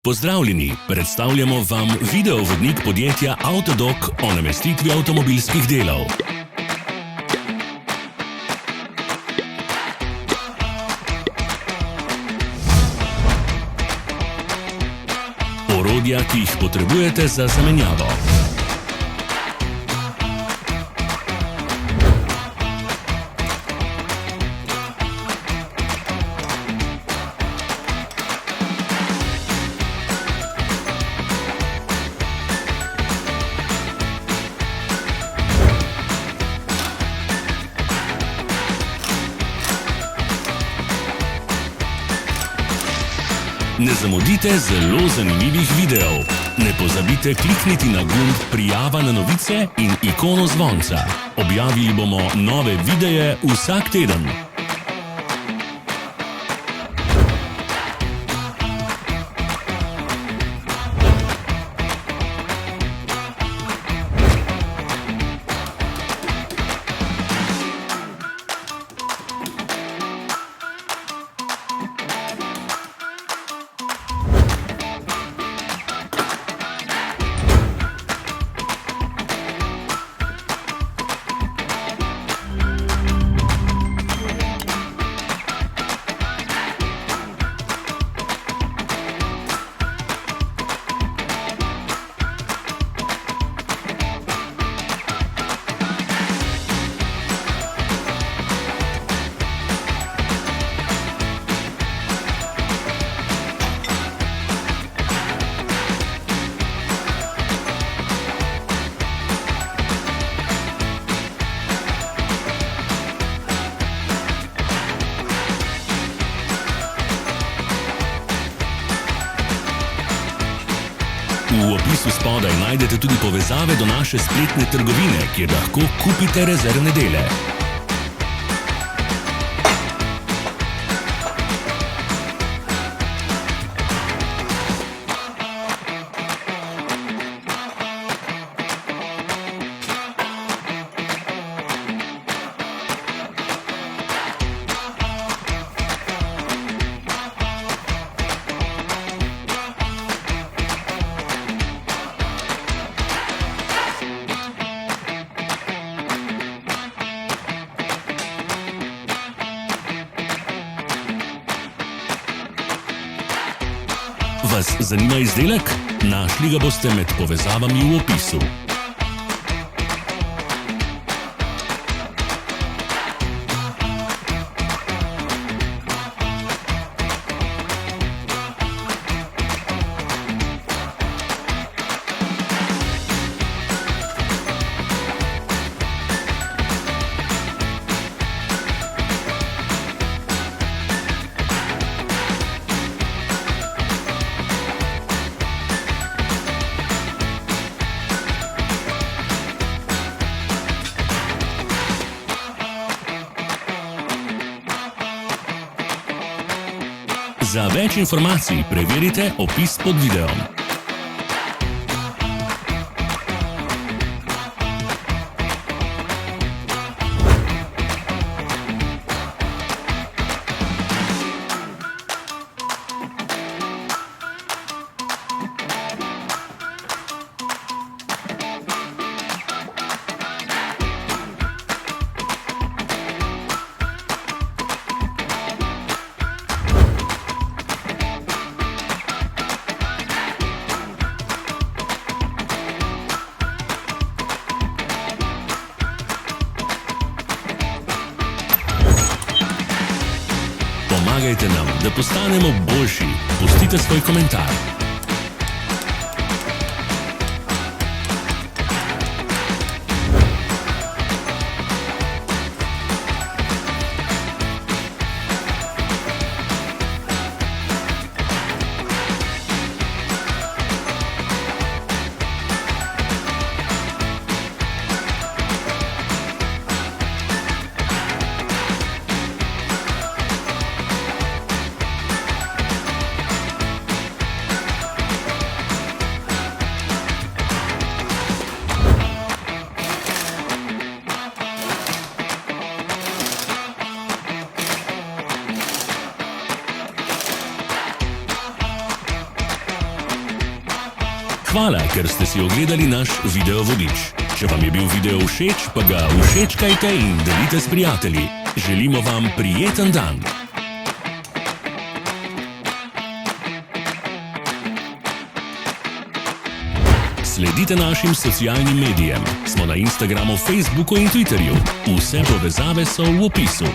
Pozdravljeni, predstavljamo vam videovodnik podjetja Avtodok o namestitvi avtomobilskih delov. Orodja, ki jih potrebujete za zamenjavo. Ne zamudite zelo zanimivih videov. Ne pozabite klikniti na gumb Prijava na novice in ikono zvonca. Objavili bomo nove videe vsak teden. V opisu spodaj najdete tudi povezave do naše spletne trgovine, kjer lahko kupite rezervne dele. Vas zanima izdelek? Našli ga boste med povezavami v opisu. Za več informacij preverite opis pod videom. Pomagajte nam, da postanemo boljši. Pustite svoj komentar. Hvala, ker ste si ogledali naš video vodič. Če vam je bil video všeč, pa ga všečkajte in delite s prijatelji. Želimo vam prijeten dan! Sledite našim socialnim medijem. Smo na Instagramu, Facebooku in Twitterju. Vse povezave so v opisu.